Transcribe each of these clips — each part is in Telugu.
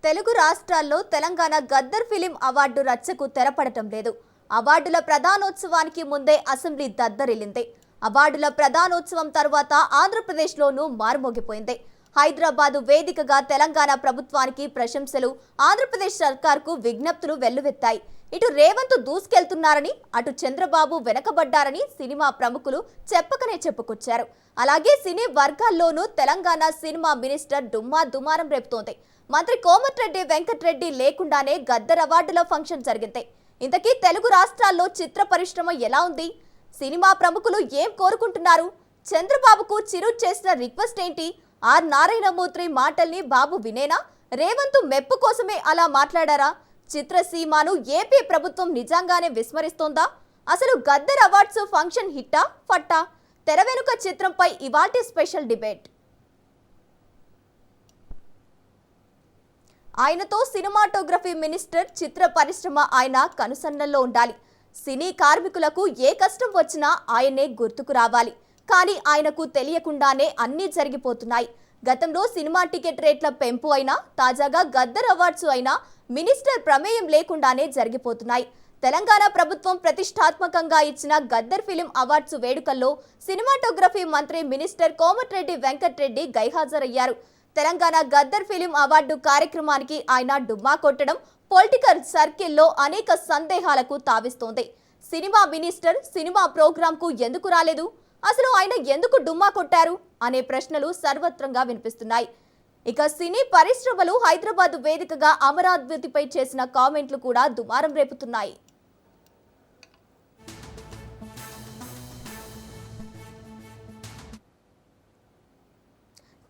తెలుగు రాష్ట్రాల్లో తెలంగాణ గద్దర్ ఫిలిం అవార్డు రచ్చకు తెరపడటం లేదు. అవార్డుల ప్రధానోత్సవానికి ముందే అసెంబ్లీ దద్దరిల్లింది. అవార్డుల ప్రధానోత్సవం తర్వాత ఆంధ్రప్రదేశ్లోనూ మారుమోగిపోయింది. హైదరాబాదు వేదికగా తెలంగాణ ప్రభుత్వానికి ప్రశంసలు, ఆంధ్రప్రదేశ్ సర్కార్కు విజ్ఞప్తులు వెల్లువెత్తాయి. ఇటు రేవంత్ దూసుకెళ్తున్నారని, అటు చంద్రబాబు వెనకబడ్డారని సినిమా ప్రముఖులు చెప్పకనే చెప్పుకొచ్చారు. అలాగే సినీ వర్గాల్లోనూ తెలంగాణ సినిమా మినిస్టర్ దుమారం రేపుతోంది. మంత్రి కోమటిరెడ్డి వెంకటరెడ్డి లేకుండానే గద్దర్ అవార్డుల ఫంక్షన్ జరిగింది. ఇంతకీ తెలుగు రాష్ట్రాల్లో చిత్ర పరిశ్రమ ఎలా ఉంది? సినిమా ప్రముఖులు ఏం కోరుకుంటున్నారు? చంద్రబాబుకు చిరు చేసిన రిక్వెస్ట్ ఏంటి? ఆర్ నారాయణమూర్తి మాటల్ని బాబు వినేనా? రేవంత్ మెప్పు కోసమే అలా మాట్లాడారా? చిత్రసీమను ఏపీ ప్రభుత్వం నిజంగానే విస్మరిస్తోందా? అసలు గద్దర్ అవార్డ్స్ ఫంక్షన్ హిట్టా ఫట్టా? తెర వెనుక చిత్రంపై ఇవాల్టి స్పెషల్ డిబేట్. ఆయనతో సినిమాటోగ్రఫీ మినిస్టర్, చిత్ర పరిశ్రమ ఆయన కనుసన్నల్లో ఉండాలి. సినీ కార్మికులకు ఏ కష్టం వచ్చినా ఆయనే గుర్తుకు రావాలి. కానీ ఆయనకు తెలియకుండానే అన్నీ జరిగిపోతున్నాయి. గతంలో సినిమా టికెట్ రేట్ల పెంపు అయినా, తాజాగా గద్దర్ అవార్డ్స్ అయినా మినిస్టర్ ప్రమేయం లేకుండానే జరిగిపోతున్నాయి. తెలంగాణ ప్రభుత్వం ప్రతిష్టాత్మకంగా ఇచ్చిన గద్దర్ ఫిలిం అవార్డ్స్ వేడుకల్లో సినిమాటోగ్రఫీ మంత్రి మినిస్టర్ కోమటిరెడ్డి వెంకటరెడ్డి గైహాజరయ్యారు. తెలంగాణ గద్దర్ ఫిలిం అవార్డు కార్యక్రమానికి ఆయన డుమ్మా కొట్టడం పొలిటికల్ సర్కిల్లో అనేక సందేహాలకు తావిస్తోంది. సినిమా మినిస్టర్ సినిమా ప్రోగ్రాంకు ఎందుకు రాలేదు? అసలు ఆయన ఎందుకు డుమ్మా కొట్టారు అనే ప్రశ్నలు సర్వత్రంగా వినిపిస్తున్నాయి. ఇక సినీ పరిశ్రమలు హైదరాబాద్ వేదికగా అమరావతిపై చేసిన కామెంట్లు కూడా దుమారం రేపుతున్నాయి.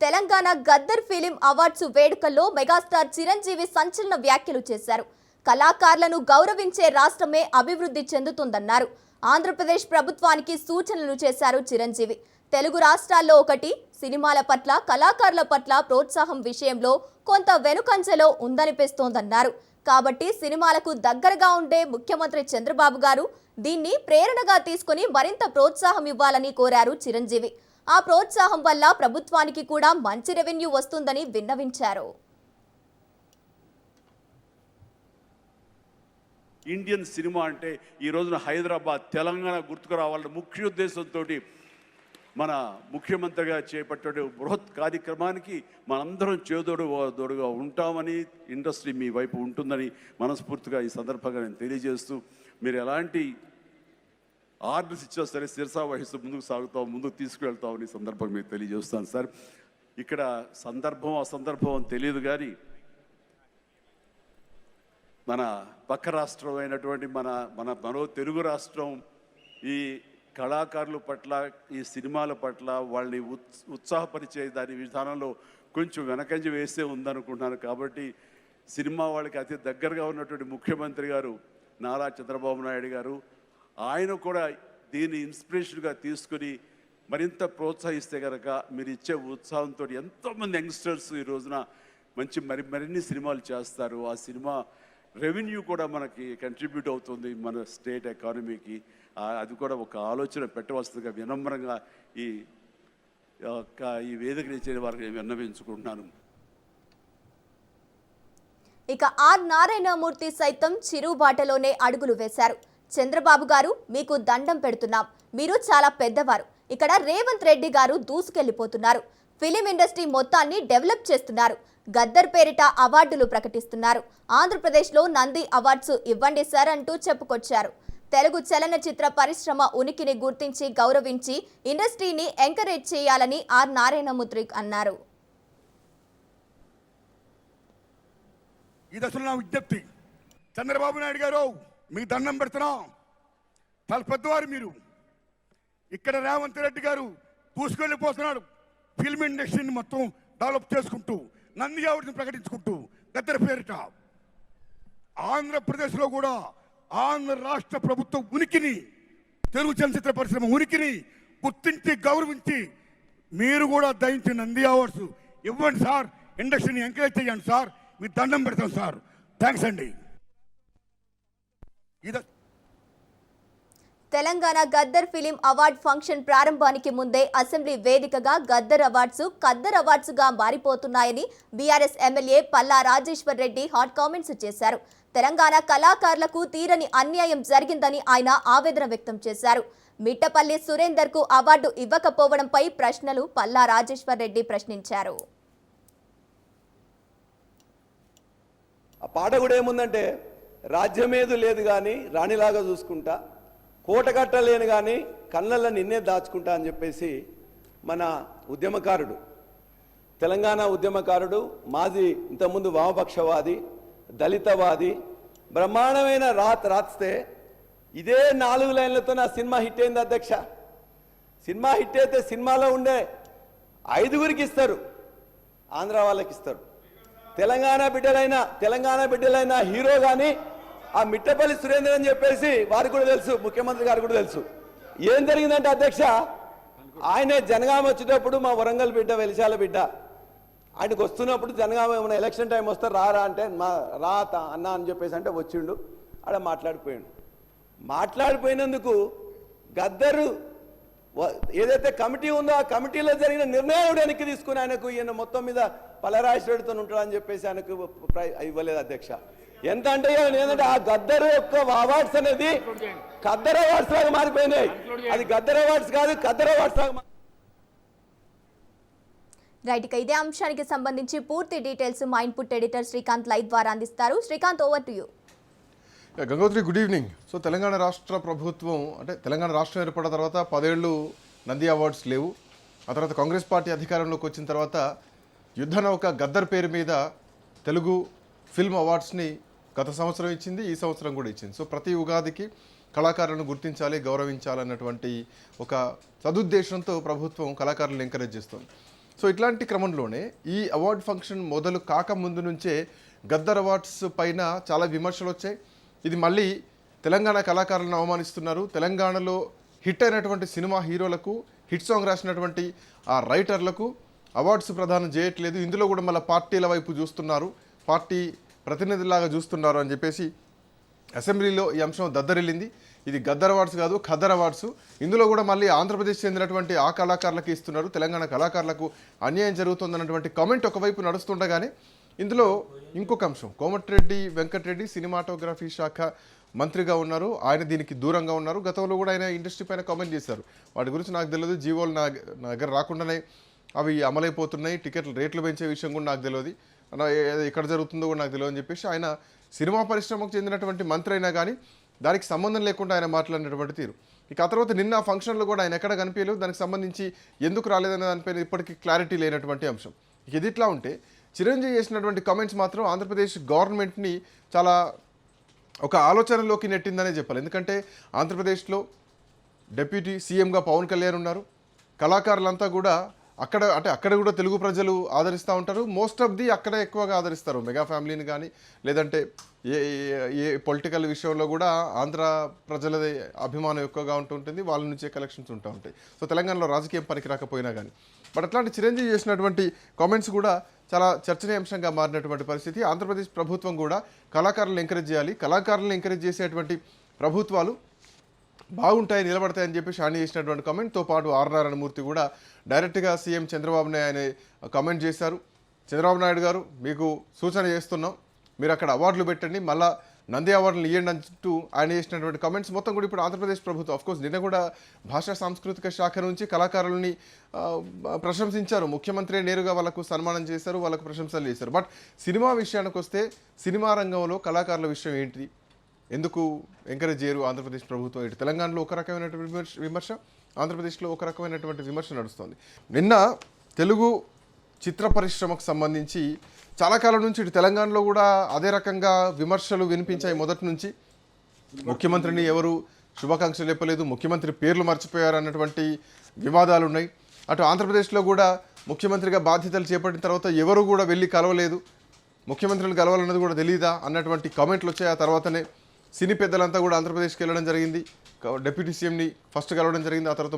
తెలంగాణ గద్దర్ ఫిలిం అవార్డ్స్ వేడుకల్లో మెగాస్టార్ చిరంజీవి సంచలన వ్యాఖ్యలు చేశారు. కళాకారులను గౌరవించే రాష్ట్రమే అభివృద్ధి చెందుతుందన్నారు. ఆంధ్రప్రదేశ్ ప్రభుత్వానికి సూచనలు చేశారు చిరంజీవి. తెలుగు రాష్ట్రాల్లో ఒకటి, సినిమాల పట్ల, కళాకారుల పట్ల ప్రోత్సాహం విషయంలో కొంత వెనుకంజలో ఉందనిపిస్తోందన్నారు. కాబట్టి సినిమాలకు దగ్గరగా ఉండే ముఖ్యమంత్రి చంద్రబాబు గారు దీన్ని ప్రేరణగా తీసుకుని మరింత ప్రోత్సాహం ఇవ్వాలని కోరారు చిరంజీవి. ఆ ప్రోత్సాహం వల్ల ప్రభుత్వానికి కూడా మంచి రెవెన్యూ వస్తుందని విన్నవించారు. ఇండియన్ సినిమా అంటే ఈ రోజున హైదరాబాద్, తెలంగాణ గుర్తుకు రావాలన్న ముఖ్య ఉద్దేశంతో మన ముఖ్యమంత్రిగా చేపట్టే బృహత్ కార్యక్రమానికి మనందరం చేదోడుగా ఉంటామని, ఇండస్ట్రీ మీ వైపు ఉంటుందని మనస్ఫూర్తిగా ఈ సందర్భంగా నేను తెలియజేస్తూ, మీరు ఎలాంటి ఆర్డర్స్ ఇచ్చినా సరే శిరసా వహిస్తూ ముందుకు తీసుకువెళ్తామని సందర్భంగా మీకు తెలియజేస్తాను సార్. ఇక్కడ సందర్భం అసందర్భం అని తెలియదు, కానీ మన పక్క రాష్ట్రం అయినటువంటి మనో తెలుగు రాష్ట్రం ఈ కళాకారుల పట్ల, ఈ సినిమాల పట్ల వాళ్ళని ఉత్సాహపరిచే దాని విధానంలో కొంచెం వెనకంజ వేసే ఉందనుకుంటున్నాను. కాబట్టి సినిమా వాళ్ళకి అతి దగ్గరగా ఉన్నటువంటి ముఖ్యమంత్రి గారు నారా చంద్రబాబు నాయుడు గారు, ఆయన కూడా దీన్ని ఇన్స్పిరేషన్గా తీసుకుని మరింత ప్రోత్సహిస్తే కనుక మీరు ఇచ్చే ఉత్సాహంతో ఎంతోమంది యంగ్స్టర్స్ ఈ రోజున మరిన్ని సినిమాలు చేస్తారు. ఆ సినిమా రెవెన్యూ కూడా మనకి కంట్రిబ్యూట్ అవుతుంది మన స్టేట్ ఎకానమీకి. అది కూడా ఒక ఆలోచన పెట్టవలసిందిగా వినమ్రంగా ఈ వేదిక నుంచి వారికి విన్నవించుకుంటున్నాను. ఇక ఆర్ నారాయణమూర్తి సైతం చిరుబాటలోనే అడుగులు వేశారు. చంద్రబాబు గారు, మీకు దండం పెడుతున్నాం, మీరు చాలా పెద్దవారు. ఇక్కడ రేవంత్ రెడ్డి గారు దూసుకెళ్లిపోతున్నారు. ఫిలిం ఇండస్ట్రీ మొత్తాన్ని డెవలప్ చేస్తున్నారు. గద్దర్ పేరిట అవార్డులు ప్రకటిస్తున్నారు. ఆంధ్రప్రదేశ్లో నంది అవార్డ్స్ ఇవ్వండి సార్ అంటూ చెప్పుకొచ్చారు. తెలుగు చలనచిత్ర పరిశ్రమ ఉనికిని గుర్తించి గౌరవించి ఇండస్ట్రీని ఎంకరేజ్ చేయాలని ఆర్ నారాయణమూర్తి అన్నారు. ఇది అసలు నా విజ్ఞప్తి. చంద్రబాబు నాయుడు గారు, మీకు దండం పెడుతున్నాం, చాలా పెద్దవారు మీరు. ఇక్కడ రేవంత్ రెడ్డి గారు దూసుకెళ్ళిపోతున్నాడు. ఫిల్మ్ ఇండస్ట్రీని మొత్తం డెవలప్ చేసుకుంటూ, నంది అవార్డుని ప్రకటించుకుంటూ, గద్దర్ పేరిట ఆంధ్రప్రదేశ్లో కూడా ఆంధ్ర రాష్ట్ర ప్రభుత్వం ఉనికిని, తెలుగు చలనచిత్ర పరిశ్రమ ఉనికిని గుర్తించి గౌరవించి మీరు కూడా దయించి నంది అవార్డ్స్ ఇవ్వండి సార్, ఇండస్ట్రీని ఎంకరేజ్ చేయండి సార్, మీ దండం పెడతాం సార్. థ్యాంక్స్ అండి. Telangana Gaddar film award function ప్రారంభానికి ముందే అసెంబ్లీ వేదికగా గద్దర్ అవార్డ్స్ ఖద్దర్ అవార్డ్స్గా మారిపోతున్నాయని BRS MLA Palla Rajeshwar Reddy hot comments చేశారు. తెలంగాణ కళాకారులకు తీరని అన్యాయం జరిగిందని ఆయన ఆవేదన వ్యక్తం చేశారు. మిట్టపల్లి సురేందర్కు అవార్డు ఇవ్వకపోవడంపై ప్రశ్నలు పల్లా రాజేశ్వర్ రెడ్డి ప్రశ్నించారు. ఆ పాట కూడా ఏముందంటే, రాజ్యమేదు లేదు కానీ రాణిలాగా చూసుకుంటా, కోట కట్టలేను కానీ కళ్ళల్లో నిన్నే దాచుకుంటా అని చెప్పేసి మన ఉద్యమకారుడు, తెలంగాణ ఉద్యమకారుడు, మాజీ ఇంతకుముందు వామపక్షవాది, దళితవాది బ్రహ్మాండమైన రాస్తే ఇదే 4 లైన్లతో నా సినిమా హిట్ అయింది అధ్యక్ష. సినిమా హిట్ అయితే సినిమాలో ఉండే 5గురికి ఇస్తారు, ఆంధ్ర వాళ్ళకి ఇస్తారు. తెలంగాణ బిడ్డలైన హీరో కానీ ఆ మిట్టపల్లి సురేందర్ అని చెప్పేసి వారికి కూడా తెలుసు, ముఖ్యమంత్రి గారికి కూడా తెలుసు. ఏం జరిగిందంటే అధ్యక్ష, ఆయనే జనగామ వచ్చేటప్పుడు మా వరంగల్ బిడ్డ, వెలిశాల బిడ్డ, ఆయనకు వస్తున్నప్పుడు జనగామ ఏమైనా ఎలక్షన్ టైం వస్తే రారా అంటే, మా అన్న అని చెప్పేసి అంటే వచ్చిండు. ఆడ మాట్లాడిపోయినందుకు గద్దరు ఏదైతే కమిటీ ఉందో ఆ కమిటీలో జరిగిన నిర్ణయం వెనక్కి తీసుకుని ఆయనకు ఈయన మొత్తం మీద పలరాశ్వడితో ఉంటాడని చెప్పేసి ఆయనకు ఇవ్వలేదు అధ్యక్ష. ఎంత అంటే ఏంటంటే ఆ గద్దరు యొక్క అవార్డ్స్ అనేది ఖద్దర్ అవార్డ్స్ లాగా మారిపోయినాయి. అది గద్దర్ అవార్డ్స్ కాదు, ఖద్దర్ అవార్డ్స్ లాగా. రైట్, ఇక ఇదే అంశానికి సంబంధించి పూర్తి డీటెయిల్స్ మా ఇన్పుట్ ఎడిటర్ శ్రీకాంత్ లైవ్ ద్వారా అందిస్తారు. Srikanth, over to you. Gangotri, good evening. So Telangana రాష్ట్ర ప్రభుత్వం అంటే తెలంగాణ రాష్ట్రం ఏర్పడిన తర్వాత 10 ఏళ్ళు నంది అవార్డ్స్ లేవు. ఆ తర్వాత కాంగ్రెస్ పార్టీ అధికారంలోకి వచ్చిన తర్వాత యుద్ధ నౌక గద్దర్ పేరు మీద తెలుగు ఫిల్మ్ అవార్డ్స్ని గత సంవత్సరం ఇచ్చింది, ఈ సంవత్సరం కూడా ఇచ్చింది. సో ప్రతి ఉగాదికి కళాకారులను గుర్తించాలి, గౌరవించాలన్నటువంటి ఒక సదుద్దేశంతో ప్రభుత్వం కళాకారులను ఎంకరేజ్ చేస్తుంది. సో ఇట్లాంటి క్రమంలోనే ఈ అవార్డ్ ఫంక్షన్ మొదలు కాకముందు నుంచే గద్దర్ అవార్డ్స్ పైన చాలా విమర్శలు వచ్చాయి. ఇది మళ్ళీ తెలంగాణ కళాకారులను అవమానిస్తున్నారు, తెలంగాణలో హిట్ అయినటువంటి సినిమా హీరోలకు, హిట్ సాంగ్ రాసినటువంటి ఆ రైటర్లకు అవార్డ్స్ ప్రదానం చేయట్లేదు, ఇందులో కూడా మళ్ళీ పార్టీల వైపు చూస్తున్నారు, పార్టీ ప్రతినిధులాగా చూస్తున్నారు అని చెప్పేసి అసెంబ్లీలో ఈ అంశం దద్దరిల్లింది. ఇది గద్దర్ అవార్డ్స్ కాదు, ఖద్దర్ అవార్డ్స్. ఇందులో కూడా మళ్ళీ ఆంధ్రప్రదేశ్ చెందినటువంటి ఆ కళాకారులకు ఇస్తున్నారు, తెలంగాణ కళాకారులకు అన్యాయం జరుగుతుందన్నటువంటి కామెంట్ ఒకవైపు నడుస్తుండగానే ఇందులో ఇంకొక అంశం, కోమటిరెడ్డి వెంకటరెడ్డి సినిమాటోగ్రఫీ శాఖ మంత్రిగా ఉన్నారు, ఆయన దీనికి దూరంగా ఉన్నారు. గతంలో కూడా ఆయన ఇండస్ట్రీ పైన కామెంట్ చేశారు, వాటి గురించి నాకు తెలియదు, జీవోలు నా దగ్గర రాకుండానే అవి అమలైపోతున్నాయి, టికెట్లు రేట్లు పెంచే విషయం కూడా నాకు తెలియదు, ఎక్కడ జరుగుతుందో కూడా నాకు తెలియదు అని చెప్పేసి ఆయన సినిమా పరిశ్రమకు చెందినటువంటి మంత్రి అయినా కానీ దానికి సంబంధం లేకుండా ఆయన మాట్లాడినటువంటి తీరు. ఇక ఆ తర్వాత నిన్న ఫంక్షన్లో కూడా ఆయన ఎక్కడ కనిపించలేదు, దానికి సంబంధించి ఎందుకు రాలేదనే దానిపైన ఇప్పటికీ క్లారిటీ లేనటువంటి అంశం. ఇక ఇది ఇట్లా ఉంటే చిరంజీవి చేసినటువంటి కామెంట్స్ మాత్రం ఆంధ్రప్రదేశ్ గవర్నమెంట్ని చాలా ఒక ఆలోచనలోకి నెట్టిందనే చెప్పాలి. ఎందుకంటే ఆంధ్రప్రదేశ్లో డిప్యూటీ సీఎంగా పవన్ కళ్యాణ్ ఉన్నారు, కళాకారులంతా కూడా అక్కడ కూడా తెలుగు ప్రజలు ఆదరిస్తూ ఉంటారు, మోస్ట్ ఆఫ్ ది అక్కడే ఎక్కువగా ఆదరిస్తారు, మెగా ఫ్యామిలీని కానీ లేదంటే ఏ పొలిటికల్ విషయంలో కూడా ఆంధ్ర ప్రజలదే అభిమానం ఎక్కువగా ఉంటుంటుంది, వాళ్ళ నుంచే కలెక్షన్స్ ఉంటూ ఉంటాయి. సో తెలంగాణలో రాజకీయం పనికి రాకపోయినా కానీ బట్ అట్లాంటి చిరంజీవి చేసినటువంటి కామెంట్స్ కూడా చాలా చర్చనీయాంశంగా మారినటువంటి పరిస్థితి. ఆంధ్రప్రదేశ్ ప్రభుత్వం కూడా కళాకారులను ఎంకరేజ్ చేయాలి, కళాకారులను ఎంకరేజ్ చేసేటువంటి ప్రభుత్వాలు బాగుంటాయి, నిలబడతాయని చెప్పేసి ఆయన చేసినటువంటి కామెంట్తో పాటు ఆర్ నారాయణమూర్తి కూడా డైరెక్ట్గా సీఎం చంద్రబాబు నాయుడు కామెంట్ చేశారు. చంద్రబాబు నాయుడు గారు, మీకు సూచన చేస్తున్నాం, మీరు అక్కడ అవార్డులు పెట్టండి, మళ్ళీ నంది అవార్డులు ఇవ్వండి అంటూ ఆయన చేసినటువంటి కామెంట్స్ మొత్తం కూడా ఇప్పుడు ఆంధ్రప్రదేశ్ ప్రభుత్వం ఆఫ్కోర్స్ నిన్న కూడా భాషా సాంస్కృతిక శాఖ నుంచి కళాకారులని ప్రశంసించారు, ముఖ్యమంత్రి నేరుగా వాళ్ళకు సన్మానం చేశారు, వాళ్ళకు ప్రశంసలు చేశారు. బట్ సినిమా విషయానికి వస్తే సినిమా రంగంలో కళాకారుల విషయం ఏంటి, ఎందుకు ఎంకరేజ్ చేయరు ఆంధ్రప్రదేశ్ ప్రభుత్వం? ఇటు తెలంగాణలో ఒక రకమైనటువంటి విమర్శ, ఆంధ్రప్రదేశ్లో ఒక రకమైనటువంటి విమర్శ నడుస్తుంది. నిన్న తెలుగు చిత్ర పరిశ్రమకు సంబంధించి చాలా కాలం నుంచి ఇటు తెలంగాణలో కూడా అదే రకంగా విమర్శలు వినిపించాయి. మొదటి నుంచి ముఖ్యమంత్రిని ఎవరు శుభాకాంక్షలు చెప్పలేదు, ముఖ్యమంత్రి పేర్లు మర్చిపోయారు అన్నటువంటి వివాదాలు ఉన్నాయి. అటు ఆంధ్రప్రదేశ్లో కూడా ముఖ్యమంత్రిగా బాధ్యతలు చేపట్టిన తర్వాత ఎవరు కూడా వెళ్ళి కలవలేదు, ముఖ్యమంత్రులు కలవాలన్నది కూడా తెలియదా అన్నటువంటి కామెంట్లు వచ్చాయి. ఆ తర్వాతనే సినీ పెద్దలంతా కూడా ఆంధ్రప్రదేశ్కి వెళ్ళడం జరిగింది, డిప్యూటీ సీఎంని ఫస్ట్ కలవడం జరిగింది, ఆ తర్వాత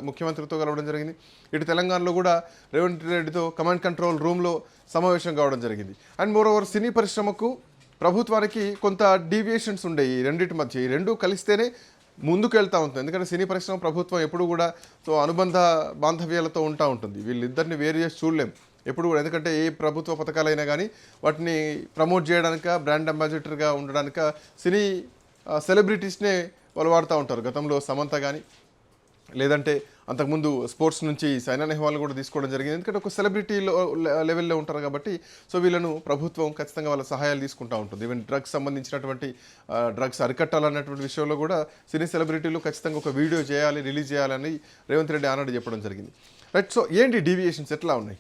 ముఖ్యమంత్రితో కలవడం జరిగింది. ఇటు తెలంగాణలో కూడా రేవంత్ రెడ్డితో కమాండ్ కంట్రోల్ రూమ్లో సమావేశం కావడం జరిగింది. అండ్ మోర్ ఓవర్ సినీ పరిశ్రమకు ప్రభుత్వానికి కొంత డీవియేషన్స్ ఉండేవి రెండింటి మధ్య, ఈ రెండు కలిస్తేనే ముందుకు వెళ్తూ ఉంటుంది. ఎందుకంటే సినీ పరిశ్రమ ప్రభుత్వం ఎప్పుడు కూడా సో అనుబంధ బాంధవ్యాలతో ఉంటా ఉంటుంది. వీళ్ళిద్దరిని వేరు చేసి చూడలేం ఎప్పుడు కూడా. ఎందుకంటే ఏ ప్రభుత్వ పథకాలైనా కానీ వాటిని ప్రమోట్ చేయడానిక, బ్రాండ్ అంబాసిడర్గా ఉండడానిక సినీ సెలబ్రిటీస్నే వాళ్ళు వాడుతూ ఉంటారు. గతంలో సమంత కానీ, లేదంటే అంతకుముందు స్పోర్ట్స్ నుంచి సైనా నెహ్వాల్ కూడా తీసుకోవడం జరిగింది. ఎందుకంటే ఒక సెలబ్రిటీ లెవెల్లో ఉంటారు కాబట్టి సో వీళ్ళను ప్రభుత్వం ఖచ్చితంగా వాళ్ళ సహాయాలు తీసుకుంటూ ఉంటుంది. ఈవెన్ డ్రగ్స్ సంబంధించినటువంటి డ్రగ్స్ అరికట్టాలన్నటువంటి విషయంలో కూడా సినీ సెలబ్రిటీలు ఖచ్చితంగా ఒక వీడియో చేయాలి, రిలీజ్ చేయాలని రేవంత్ రెడ్డి ఆనాడు చెప్పడం జరిగింది. రైట్. సో ఏంటి డీవియేషన్స్ ఎట్లా ఉన్నాయి?